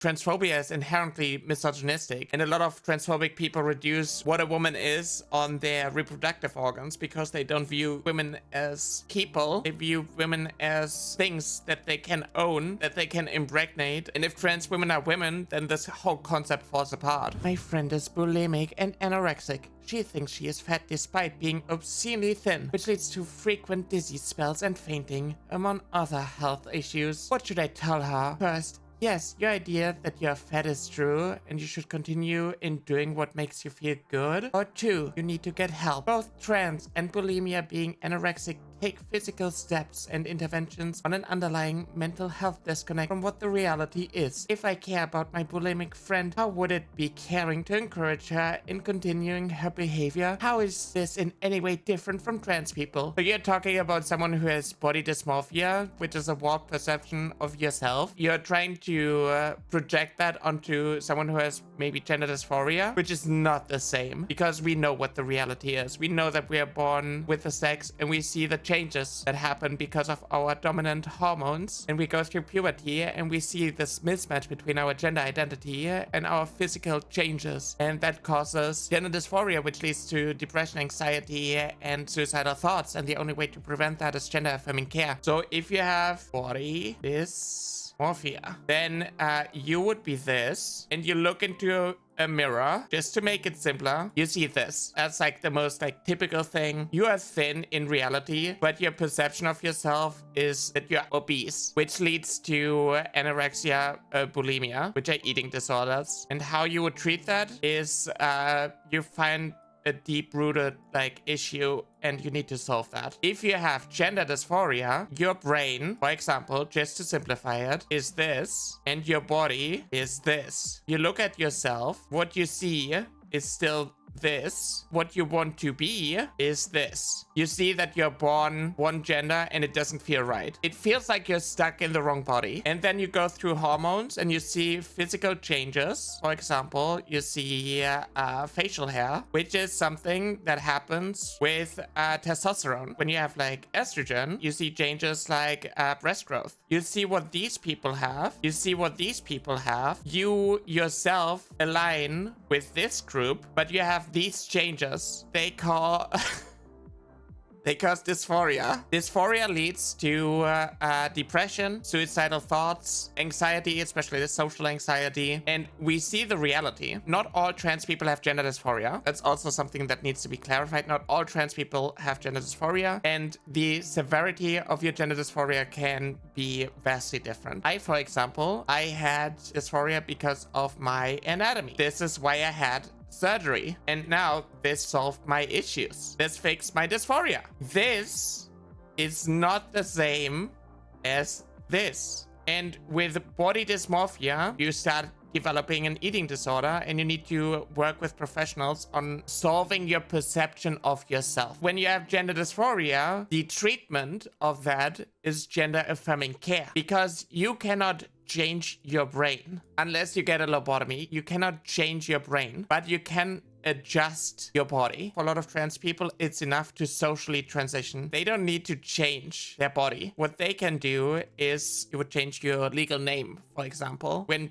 transphobia is inherently misogynistic, and a lot of transphobic people reduce what a woman is on their reproductive organs because they don't view women as people. They view women as things that they can own, that they can impregnate. And if trans women are women, then this whole concept falls apart. My friend is bulimic and anorexic. She thinks she is fat despite being obscenely thin, which leads to frequent dizzy spells and fainting, among other health issues. What should I tell her? First, yes, your idea that you're fat is true and you should continue in doing what makes you feel good. Or 2, you need to get help. Both trans and bulimia being anorexic take physical steps and interventions on an underlying mental health disconnect from what the reality is. If I care about my bulimic friend, how would it be caring to encourage her in continuing her behavior? How is this in any way different from trans people? So you're talking about someone who has body dysmorphia, which is a warped perception of yourself. You're trying to project that onto someone who has maybe gender dysphoria, which is not the same, because we know what the reality is. We know that we are born with the sex, and we see the changes that happen because of our dominant hormones, and we go through puberty and we see this mismatch between our gender identity and our physical changes, and that causes gender dysphoria, which leads to depression, anxiety, and suicidal thoughts. And the only way to prevent that is gender affirming care. So if you have body dysmorphia, then you would be this, and you look into a mirror. Just to make it simpler, you see this. That's like the most typical thing. You are thin in reality, but your perception of yourself is that you're obese, which leads to anorexia, bulimia, which are eating disorders. And how you would treat that is you find a deep-rooted issue and you need to solve that. If you have gender dysphoria, your brain, for example, just to simplify it, is this, and your body is this. You look at yourself, what you see is still this. What you want to be is this. You see that you're born one gender and it doesn't feel right. It feels like you're stuck in the wrong body. And then you go through hormones and you see physical changes. For example, you see facial hair, which is something that happens with testosterone. When you have estrogen, you see changes like breast growth. You see what these people have. You see what these people have. You yourself align with this group, but you have these changes. They cause dysphoria. Dysphoria leads to depression, suicidal thoughts, anxiety, especially the social anxiety. And we see the reality. Not all trans people have gender dysphoria. That's also something that needs to be clarified. Not all trans people have gender dysphoria. And the severity of your gender dysphoria can be vastly different. For example, I had dysphoria because of my anatomy. This is why I had surgery, and now this solved my issues. This fixed my dysphoria. This is not the same as this. And with body dysmorphia, you start developing an eating disorder, and you need to work with professionals on solving your perception of yourself. When you have gender dysphoria, the treatment of that is gender affirming care, because you cannot change your brain unless you get a lobotomy. You cannot change your brain, but you can adjust your body. For a lot of trans people, it's enough to socially transition. They don't need to change their body. What they can do is you would change your legal name, for example. When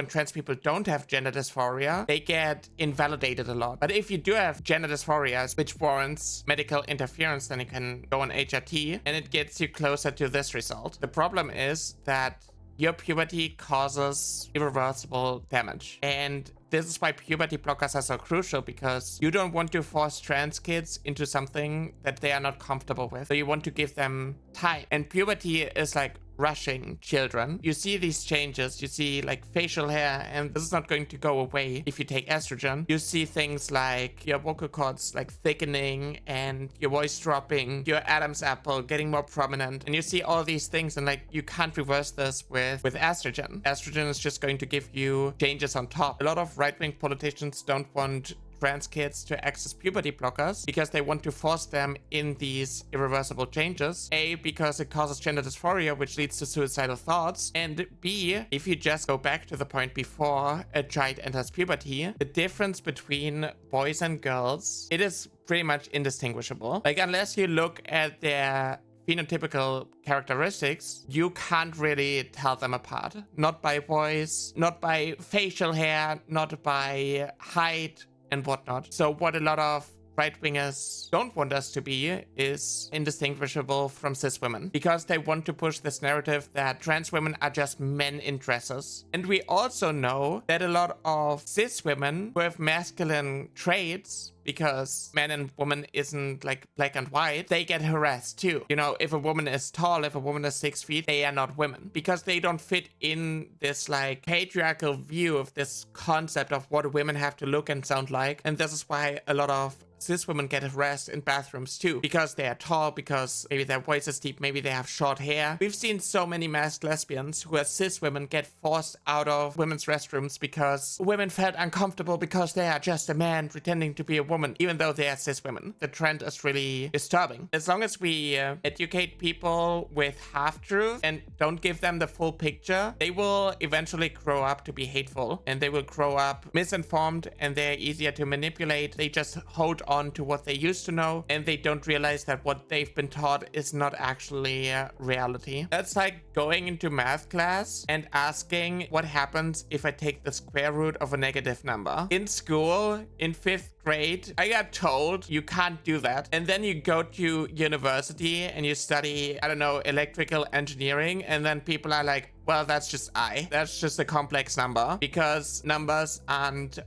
trans people don't have gender dysphoria, they get invalidated a lot. But if you do have gender dysphoria, which warrants medical interference, then you can go on HRT and it gets you closer to this result. The problem is that your puberty causes irreversible damage. And this is why puberty blockers are so crucial, because you don't want to force trans kids into something that they are not comfortable with. So you want to give them time. And puberty is rushing children. You see these changes. You see facial hair, and this is not going to go away if you take estrogen. You see things like your vocal cords thickening and your voice dropping, your Adam's apple getting more prominent, and you see all these things, and you can't reverse this with estrogen. Estrogen is just going to give you changes on top. A lot of right-wing politicians don't want trans kids to access puberty blockers because they want to force them in these irreversible changes. A, because it causes gender dysphoria, which leads to suicidal thoughts. And B, if you just go back to the point before a child enters puberty, the difference between boys and girls, it is pretty much indistinguishable. Unless you look at their phenotypical characteristics, you can't really tell them apart. Not by voice, not by facial hair, not by height and whatnot. So what a lot of right-wingers don't want us to be is indistinguishable from cis women, because they want to push this narrative that trans women are just men in dresses. And we also know that a lot of cis women who have masculine traits, because men and women isn't like black and white, they get harassed too. You know, if a woman is tall, if a woman is 6 feet, they are not women, because they don't fit in this like patriarchal view of this concept of what women have to look and sound like. And this is why a lot of cis women get harassed in bathrooms too, because they are tall, because maybe their voice is deep, maybe they have short hair. We've seen so many masked lesbians who are cis women get forced out of women's restrooms because women felt uncomfortable because they are just a man pretending to be a woman, even though they are cis women. The trend is really disturbing. As long as we educate people with half-truth and don't give them the full picture, they will eventually grow up to be hateful, and they will grow up misinformed, and they're easier to manipulate. They just hold on to what they used to know, and they don't realize that what they've been taught is not actually reality. That's like going into math class and asking what happens if I take the square root of a negative number. In school, in 5th grade, I got told you can't do that. And then you go to university and you study, I don't know, electrical engineering, and then people are like, well, that's just that's just a complex number, because numbers aren't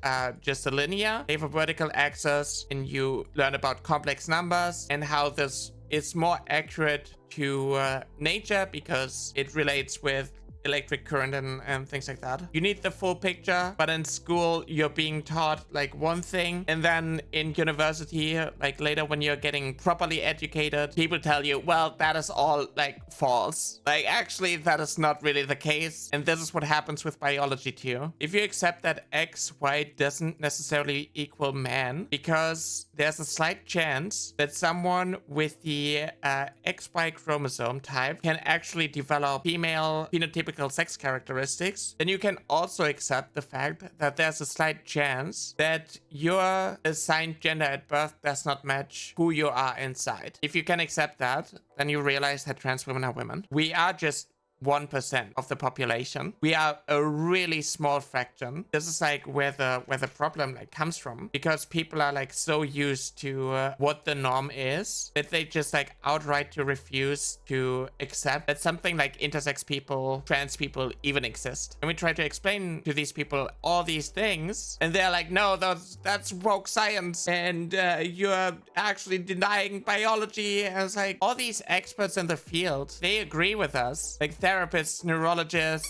just a linear. They have a vertical axis, and you learn about complex numbers and how this is more accurate to nature because it relates with electric current and things like that. You need the full picture, but in school you're being taught like one thing, and then in university, like later when you're getting properly educated, people tell you, well, that is all like false. Like actually that is not really the case, and this is what happens with biology too. If you accept that XY doesn't necessarily equal man, because there's a slight chance that someone with the XY chromosome type can actually develop female phenotypical sex characteristics, then you can also accept the fact that there's a slight chance that your assigned gender at birth does not match who you are inside. If you can accept that, then you realize that trans women are women. We are just 1% of the population. We are a really small fraction. This is like where the problem like comes from, because people are like so used to what the norm is that they just like outright to refuse to accept that something like intersex people, trans people even exist. And we try to explain to these people all these things, and they're like, no, that's woke science, and you're actually denying biology. And it's like all these experts in the field, they agree with us, like therapists, neurologists,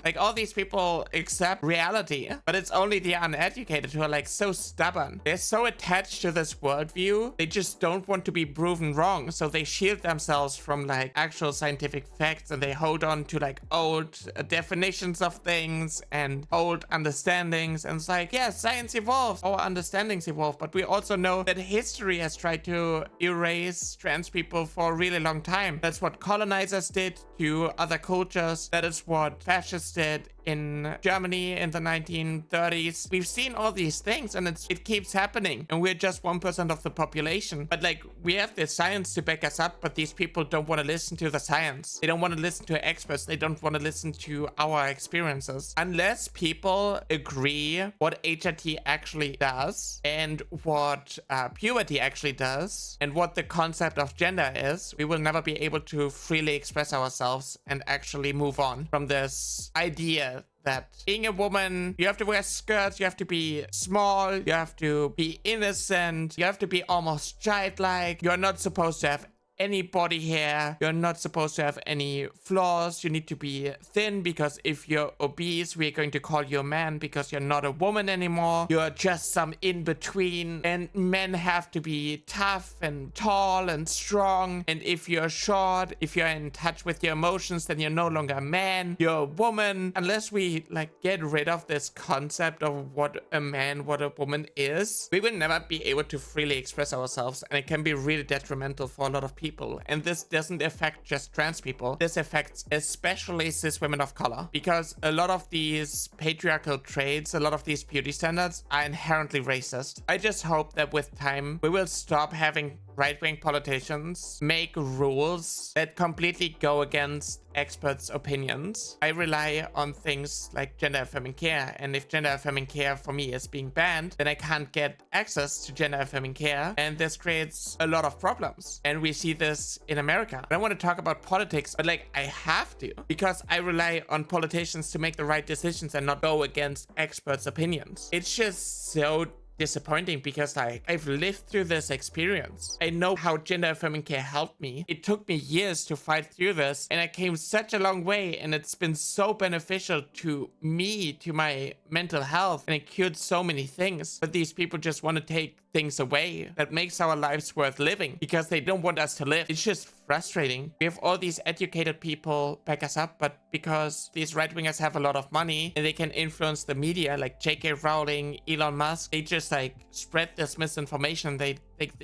like all these people accept reality, but it's only the uneducated who are like so stubborn. They're so attached to this worldview. They just don't want to be proven wrong. So they shield themselves from like actual scientific facts, and they hold on to like old definitions of things and old understandings. And it's like, yeah, science evolves, our understandings evolve, but we also know that history has tried to erase trans people for a really long time. That's what colonizers did to other cultures. That is what fascists did in Germany in the 1930s. We've seen all these things, and it keeps happening, and we're just 1% of the population. But like, we have the science to back us up, but these people don't want to listen to the science. They don't want to listen to experts. They don't want to listen to our experiences. Unless people agree what HRT actually does, and what puberty actually does, and what the concept of gender is, we will never be able to freely express ourselves and actually move on from this idea that being a woman, you have to wear skirts, you have to be small, you have to be innocent, you have to be almost childlike, you're not supposed to have any body hair, you're not supposed to have any flaws, you need to be thin, because if you're obese, we're going to call you a man because you're not a woman anymore, you're just some in between, and men have to be tough and tall and strong, and if you're short, if you're in touch with your emotions, then you're no longer a man, you're a woman. Unless we like get rid of this concept of what a man, what a woman is, we will never be able to freely express ourselves, and it can be really detrimental for a lot of people. And this doesn't affect just trans people. This affects especially cis women of color, because a lot of these patriarchal traits, a lot of these beauty standards are inherently racist. I just hope that with time we will stop having right-wing politicians make rules that completely go against experts' opinions. I rely on things like gender affirming care, and if gender affirming care for me is being banned, then I can't get access to gender affirming care, and this creates a lot of problems. And we see this in America. I don't want to talk about politics, but like I have to, because I rely on politicians to make the right decisions and not go against experts' opinions. It's just so disappointing because I've lived through this experience. I know how gender affirming care helped me. It took me years to fight through this, and I came such a long way, and it's been so beneficial to me, to my mental health, and it cured so many things. But these people just want to take things away that makes our lives worth living because they don't want us to live. It's just frustrating. We have all these educated people back us up, but because these right-wingers have a lot of money and they can influence the media, like J.K. Rowling, Elon Musk, they just like spread this misinformation. They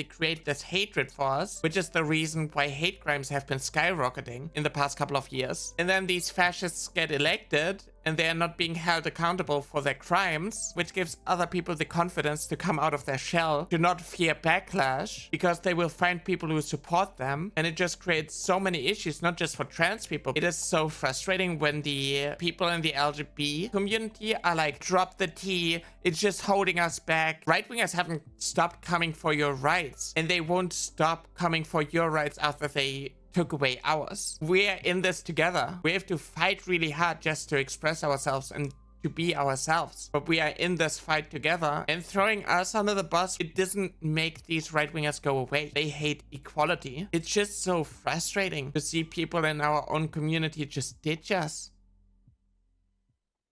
create this hatred for us, which is the reason why hate crimes have been skyrocketing in the past couple of years. And then these fascists get elected and they are not being held accountable for their crimes, which gives other people the confidence to come out of their shell, to not fear backlash, because they will find people who support them. And it just creates so many issues, not just for trans people. It is so frustrating when the people in the LGBT community are like, drop the T, it's just holding us back. Right-wingers haven't stopped coming for your rights, and they won't stop coming for your rights after they took away ours. We're in this together. We have to fight really hard just to express ourselves and to be ourselves. But we are in this fight together, and throwing us under the bus, it doesn't make these right-wingers go away. They hate equality. It's just so frustrating to see people in our own community just ditch us.